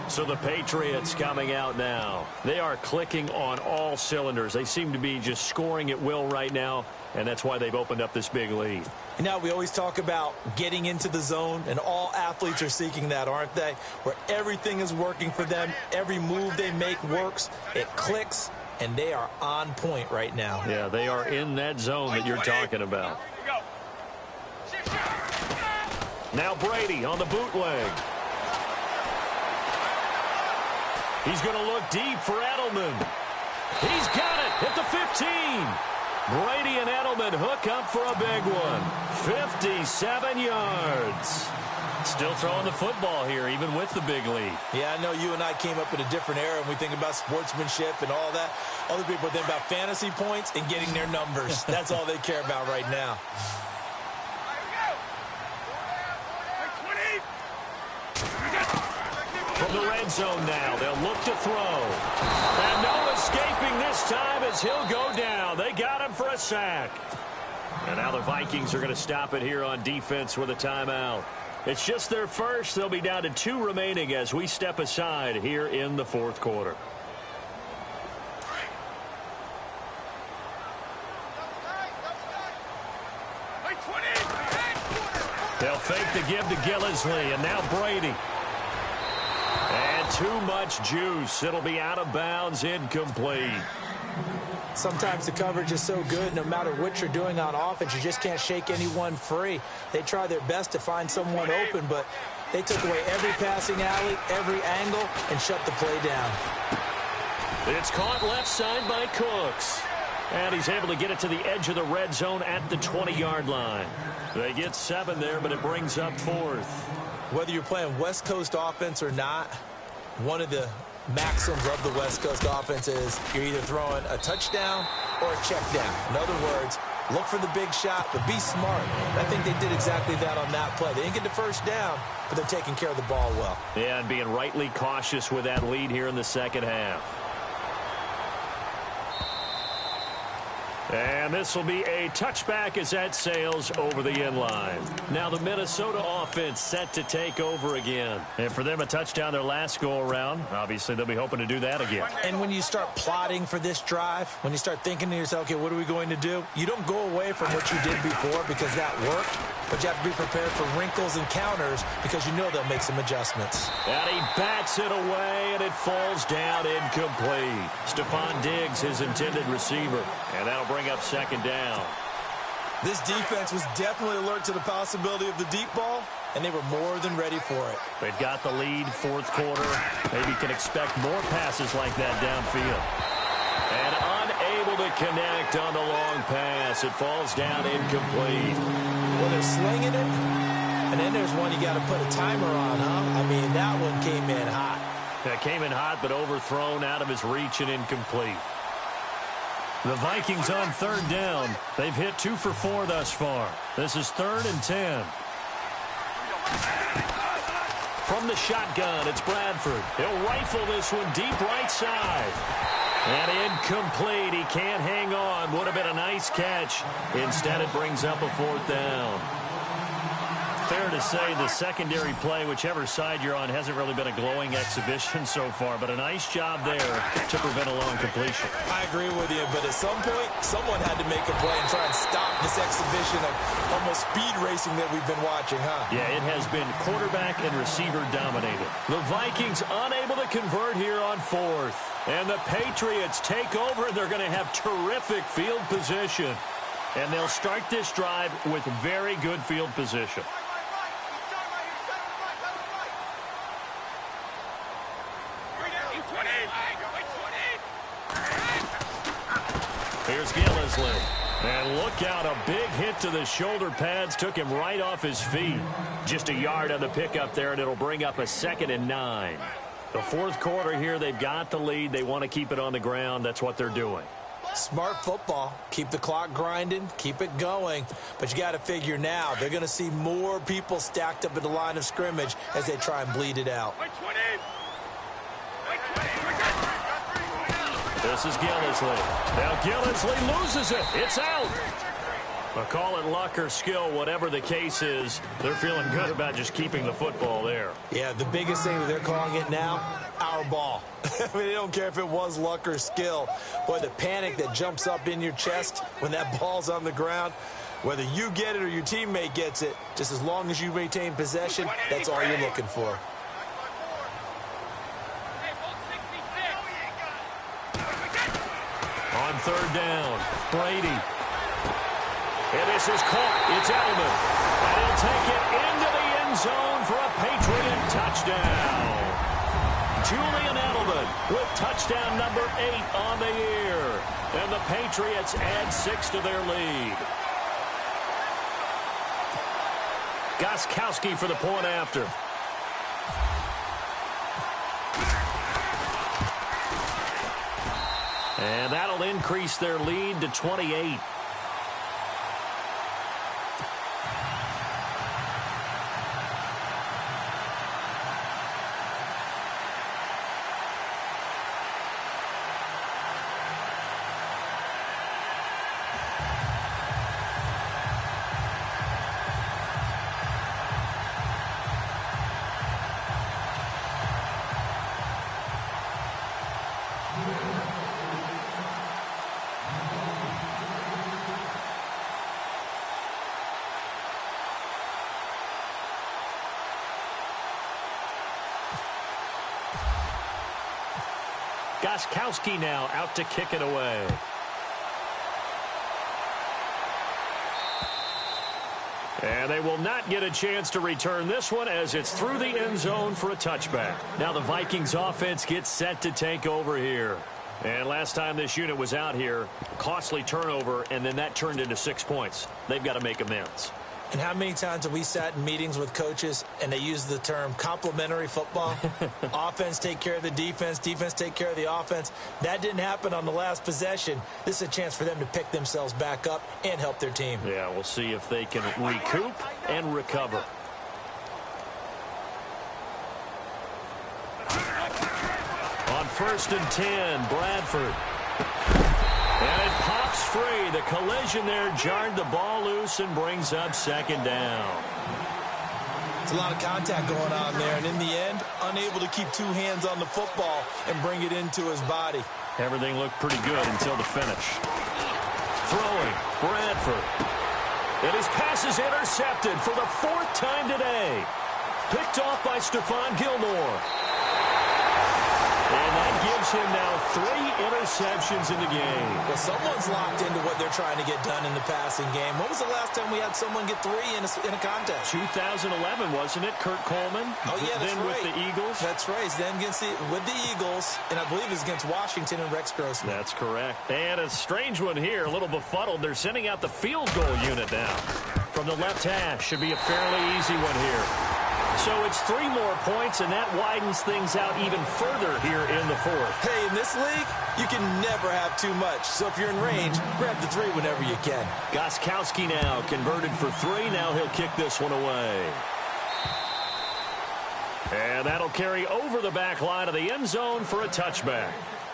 So the Patriots coming out now. They are clicking on all cylinders. They seem to be just scoring at will right now, and that's why they've opened up this big lead. You know, we always talk about getting into the zone, and all athletes are seeking that, aren't they? Where everything is working for them. Every move they make works. It clicks, and they are on point right now. Yeah, they are in that zone that you're talking about. Now Brady on the bootleg. He's going to look deep for Edelman. He's got it at the 15. Brady and Edelman hook up for a big one. 57 yards. Still throwing the football here, even with the big lead. Yeah, I know you and I came up in a different era, and we think about sportsmanship and all that. Other people think about fantasy points and getting their numbers. That's all they care about right now. From the red zone now, they'll look to throw. And no escaping this time as he'll go down. They got him for a sack. And now the Vikings are going to stop it here on defense with a timeout. It's just their first. They'll be down to 2 remaining as we step aside here in the 4th quarter. They'll fake the give to Lilizzy, and now Brady. And too much juice. It'll be out of bounds, incomplete. Sometimes the coverage is so good, no matter what you're doing on offense, you just can't shake anyone free. They try their best to find someone open, but they took away every passing alley, every angle, and shut the play down. It's caught left side by Cooks. And he's able to get it to the edge of the red zone at the 20-yard line. They get 7 there, but it brings up 4th. Whether you're playing West Coast offense or not, one of the maxims of the West Coast offense is you're either throwing a touchdown or a check down. In other words, look for the big shot, but be smart. I think they did exactly that on that play. They didn't get the first down, but they're taking care of the ball well. Yeah, and being rightly cautious with that lead here in the second half. And this will be a touchback as that sails over the end line. Now the Minnesota offense set to take over again. And for them, a touchdown their last go-around. Obviously, they'll be hoping to do that again. And when you start plotting for this drive, when you start thinking to yourself, okay, what are we going to do? You don't go away from what you did before because that worked. But you have to be prepared for wrinkles and counters because you know they'll make some adjustments. And he bats it away, and it falls down incomplete. Stephon Diggs, his intended receiver. And that'll bring up second down. This defense was definitely alert to the possibility of the deep ball, and they were more than ready for it. They've got the lead, fourth quarter. Maybe can expect more passes like that downfield. And unable to connect on the long pass. It falls down incomplete. Well, they're slinging it, and then there's one you got to put a timer on, huh? I mean, that one came in hot. That came in hot, but overthrown out of his reach and incomplete. The Vikings on third down. They've hit 2 for 4 thus far. This is 3rd and 10. From the shotgun, it's Bradford. He'll rifle this one deep right side. And incomplete. He can't hang on. Would have been a nice catch. Instead, it brings up a 4th down. Fair to say the secondary play, whichever side you're on, hasn't really been a glowing exhibition so far, but a nice job there to prevent a long completion. I agree with you, but at some point, someone had to make a play and try and stop this exhibition of almost speed racing that we've been watching, huh? Yeah, it has been quarterback and receiver dominated. The Vikings unable to convert here on 4th. And the Patriots take over, and they're going to have terrific field position. And they'll start this drive with very good field position. Here's Lilizzy. And look out, a big hit to the shoulder pads took him right off his feet. Just a yard on the pickup there, and it'll bring up a 2nd and 9. The fourth quarter here, they've got the lead. They want to keep it on the ground. That's what they're doing. Smart football. Keep the clock grinding. Keep it going. But you got to figure now, they're going to see more people stacked up at the line of scrimmage as they try and bleed it out. This is Lilizzy. Now Lilizzy loses it. It's out. I'll call it luck or skill, whatever the case is. They're feeling good about just keeping the football there. Yeah, the biggest thing that they're calling it now, our ball. I mean, they don't care if it was luck or skill. Boy, the panic that jumps up in your chest when that ball's on the ground, whether you get it or your teammate gets it, just as long as you maintain possession, that's all you're looking for. On third down, Brady. And this is caught. It's Edelman. And he'll take it into the end zone for a Patriot touchdown. Julian Edelman with touchdown number 8 on the year. And the Patriots add 6 to their lead. Gostkowski for the point after. And that'll increase their lead to 28. Gostkowski now out to kick it away. And they will not get a chance to return this one as it's through the end zone for a touchback. Now the Vikings offense gets set to take over here. And last time this unit was out here, costly turnover, and then that turned into 6 points. They've got to make amends. And how many times have we sat in meetings with coaches and they use the term complementary football? Offense take care of the defense, defense take care of the offense. That didn't happen on the last possession. This is a chance for them to pick themselves back up and help their team. Yeah, we'll see if they can recoup and recover. On 1st and 10, Bradford. And it pops free. The collision there jarred the ball loose and brings up second down. It's a lot of contact going on there, and in the end, unable to keep two hands on the football and bring it into his body. Everything looked pretty good until the finish. Throwing, Bradford. And his pass is intercepted for the fourth time today. Picked off by Stephon Gilmore. And that gives him now 3 interceptions in the game. Well, someone's locked into what they're trying to get done in the passing game. When was the last time we had someone get 3 in a contest? 2011, wasn't it? Kurt Coleman? Oh, yeah, that's then right. with the Eagles? That's right. Then with the Eagles, and I believe it's against Washington and Rex Grossman. That's correct. And a strange one here, a little befuddled. They're sending out the field goal unit now. From the left hash, should be a fairly easy one here. So it's 3 more points, and that widens things out even further here in the fourth. Hey, in this league, you can never have too much. So if you're in range, grab the 3 whenever you can. Gostkowski now converted for 3. Now he'll kick this one away. And that'll carry over the back line of the end zone for a touchback.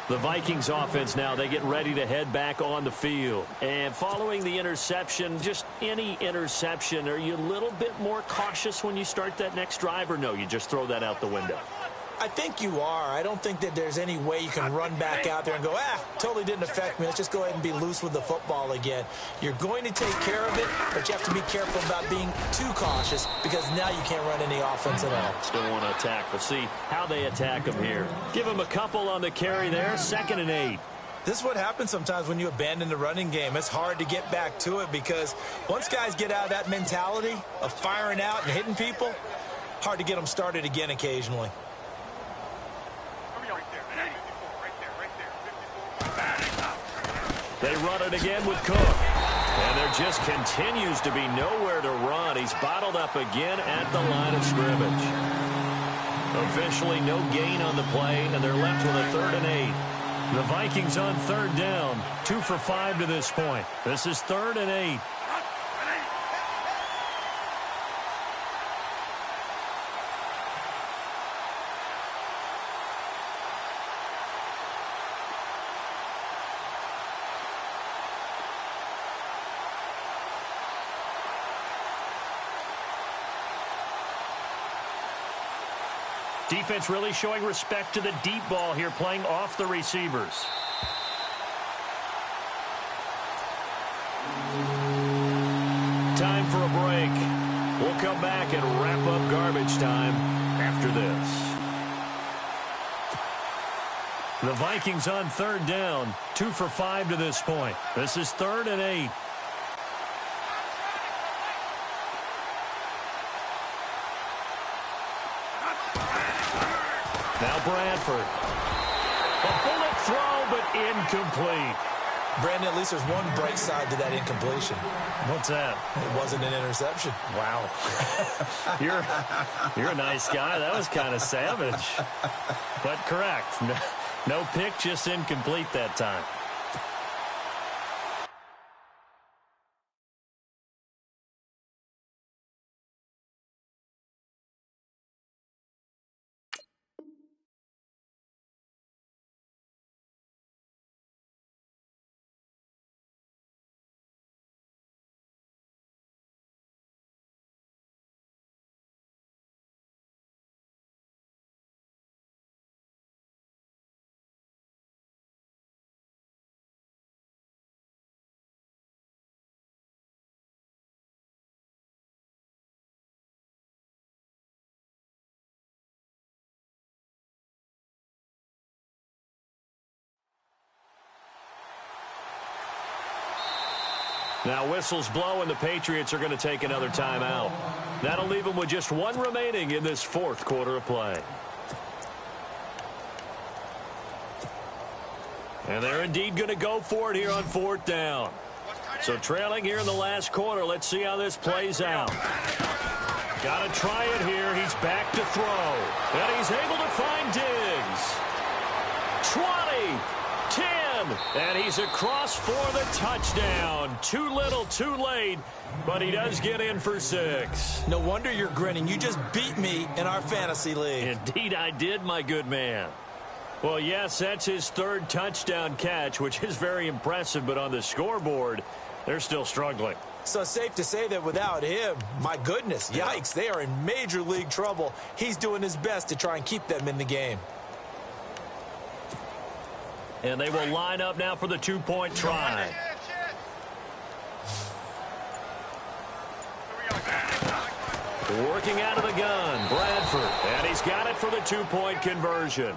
The Vikings offense now, they get ready to head back on the field. And following the interception, just any interception, are you a little bit more cautious when you start that next drive, or no, you just throw that out the window? I think you are. I don't think that there's any way you can run back out there and go, totally didn't affect me. Let's just go ahead and be loose with the football again. You're going to take care of it, but you have to be careful about being too cautious because now you can't run any offense at all. Still want to attack. We'll see how they attack them here. Give them a couple on the carry there. 2nd and 8. This is what happens sometimes when you abandon the running game. It's hard to get back to it because once guys get out of that mentality of firing out and hitting people, hard to get them started again occasionally. They run it again with Cook. And there just continues to be nowhere to run. He's bottled up again at the line of scrimmage. Officially no gain on the play, and they're left with a 3rd and 8. The Vikings on 3rd down. 2 for 5 to this point. This is 3rd and 8. Defense really showing respect to the deep ball here, playing off the receivers. Time for a break. We'll come back and wrap up garbage time after this. The Vikings on 3rd down. 2 for 5 to this point. This is 3rd and 8. Now Bradford. A bullet throw, but incomplete. Brandon, at least there's one bright side to that incompletion. What's that? It wasn't an interception. Wow. You're a nice guy. That was kind of savage. But correct. No pick, just incomplete that time. Now whistles blow, and the Patriots are going to take another timeout. That'll leave them with just 1 remaining in this 4th quarter of play. And they're indeed going to go for it here on 4th down. So trailing here in the last quarter. Let's see how this plays out. Got to try it here. He's back to throw. And he's able to find Diggs. 20. 10, and he's across for the touchdown. Too little, too late, but he does get in for 6. No wonder you're grinning. You just beat me in our fantasy league. Indeed I did, my good man. Well, yes, that's his third touchdown catch, which is very impressive, but on the scoreboard, they're still struggling. So safe to say that without him, my goodness, yikes, they are in major league trouble. He's doing his best to try and keep them in the game. And they will line up now for the two-point try. Working out of the gun, Bradford, and he's got it for the two-point conversion.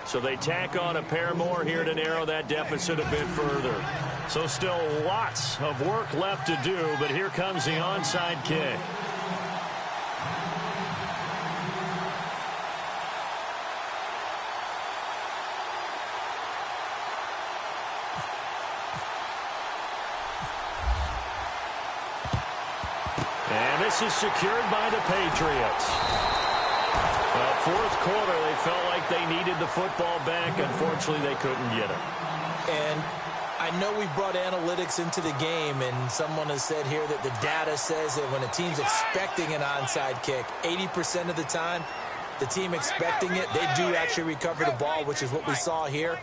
So they tack on a pair more here to narrow that deficit a bit further. So still lots of work left to do, but here comes the onside kick. And this is secured by the Patriots. Fourth quarter, they felt like they needed the football back. Unfortunately, they couldn't get it. And I know we brought analytics into the game, and someone has said here that the data says that when a team's expecting an onside kick, 80% of the time, the team expecting it, they do actually recover the ball, which is what we saw here.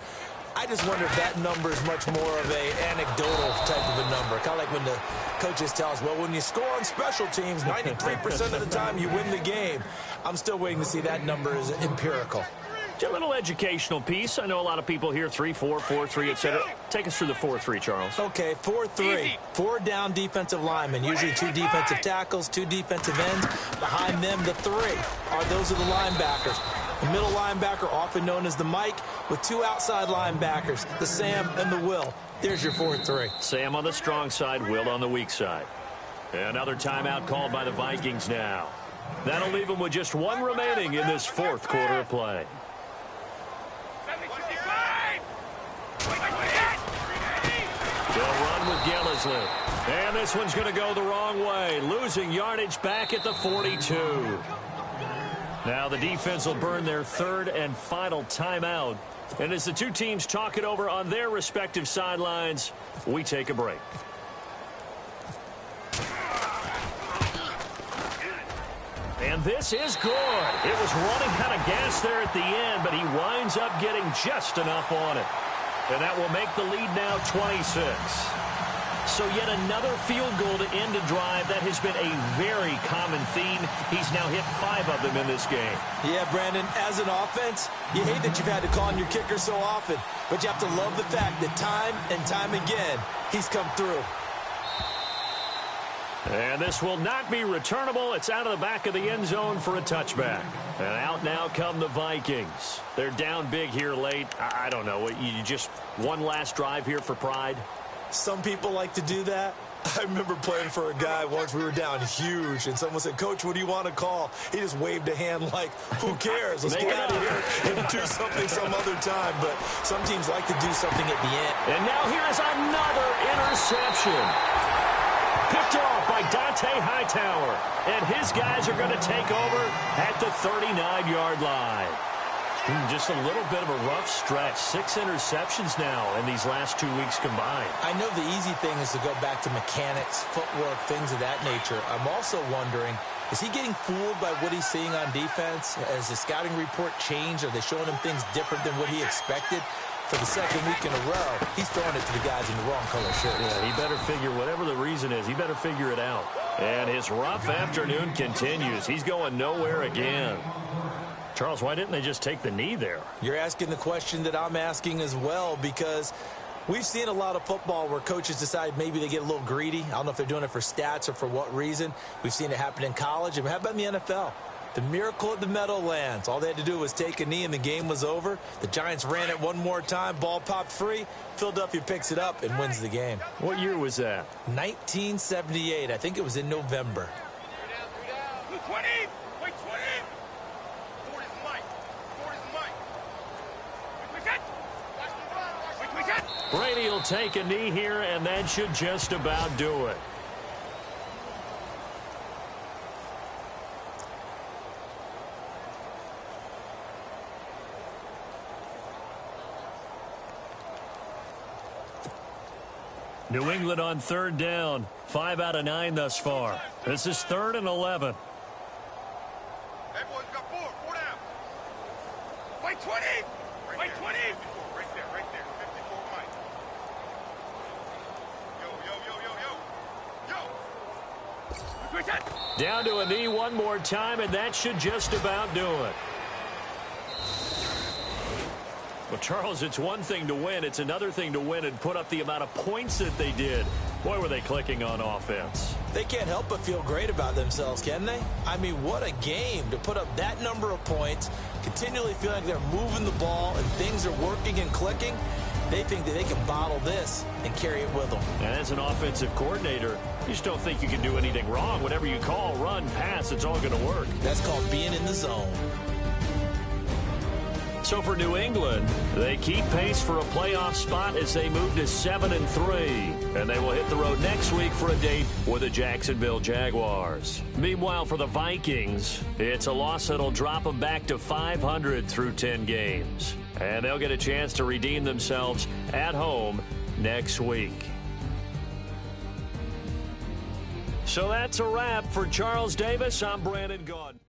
I just wonder if that number is much more of an anecdotal type of a number. Kind of like when the coaches tell us, well, when you score on special teams, 93% of the time you win the game. I'm still waiting to see that number is empirical. A little educational piece. I know a lot of people hear 3-4, 4-3, etc. Take us through the 4-3, Charles. Okay, 4-3. 4 down defensive linemen, usually 2 defensive tackles, 2 defensive ends. Behind them, the 3 those are the linebackers. The middle linebacker, often known as the Mike, with 2 outside linebackers, the Sam and the Will. There's your 4-3. Sam on the strong side, Will on the weak side. Another timeout called by the Vikings now. That'll leave them with just 1 remaining in this fourth quarter of play. They'll run with Lilizzy. And this one's going to go the wrong way, losing yardage back at the 42. Now the defense will burn their third and final timeout. And as the two teams talk it over on their respective sidelines, we take a break. And this is good. It was running out of gas there at the end, but he winds up getting just enough on it. And that will make the lead now 26. So yet another field goal to end a drive. That has been a very common theme. He's now hit 5 of them in this game. Yeah, Brandon, as an offense, you hate that you've had to call on your kicker so often, but you have to love the fact that time and time again, he's come through. And this will not be returnable. It's out of the back of the end zone for a touchback. And out now come the Vikings. They're down big here late. I don't know. You just one last drive here for pride? Some people like to do that. I remember playing for a guy once. We were down huge, and someone said, "Coach, what do you want to call?" He just waved a hand like, who cares? Let's get out of here and do something some other time. But some teams like to do something at the end. And now here is another interception. Picked off by Dante Hightower. And his guys are going to take over at the 39-yard line. Just a little bit of a rough stretch. 6 interceptions now in these last 2 weeks combined. I know the easy thing is to go back to mechanics, footwork, things of that nature. I'm also wondering, is he getting fooled by what he's seeing on defense? Has the scouting report changed? Are they showing him things different than what he expected? For the second week in a row, he's throwing it to the guys in the wrong color shirts. Yeah, he better figure, whatever the reason is, he better figure it out. And his rough afternoon continues. He's going nowhere again. Charles, why didn't they just take the knee there? You're asking the question that I'm asking as well, because we've seen a lot of football where coaches decide maybe they get a little greedy. I don't know if they're doing it for stats or for what reason. We've seen it happen in college. And how about in the NFL? The miracle at the Meadowlands. All they had to do was take a knee and the game was over. The Giants ran it one more time. Ball popped free. Philadelphia picks it up and wins the game. What year was that? 1978. I think it was in November. 20. Wait, 20. 40's Mike. 40's Mike. Brady will take a knee here, and that should just about do it. New England on third down. 5 out of 9 thus far. This is 3rd and 11. Hey, boys, got 4. 4 down. Wait, 20. Wait, 20. 54, right there, right there. 54, Mike. Yo. Quick hit. Down to a knee one more time, and that should just about do it. Well, Charles, it's one thing to win. It's another thing to win and put up the amount of points that they did. Boy, were they clicking on offense. They can't help but feel great about themselves, can they? I mean, what a game to put up that number of points, continually feeling like they're moving the ball and things are working and clicking. They think that they can bottle this and carry it with them. And as an offensive coordinator, you just don't think you can do anything wrong. Whatever you call, run, pass, it's all going to work. That's called being in the zone. So for New England, they keep pace for a playoff spot as they move to 7-3. And they will hit the road next week for a date with the Jacksonville Jaguars. Meanwhile, for the Vikings, it's a loss that'll drop them back to 500 through 10 games. And they'll get a chance to redeem themselves at home next week. So that's a wrap for Charles Davis. I'm Brandon Gaudin.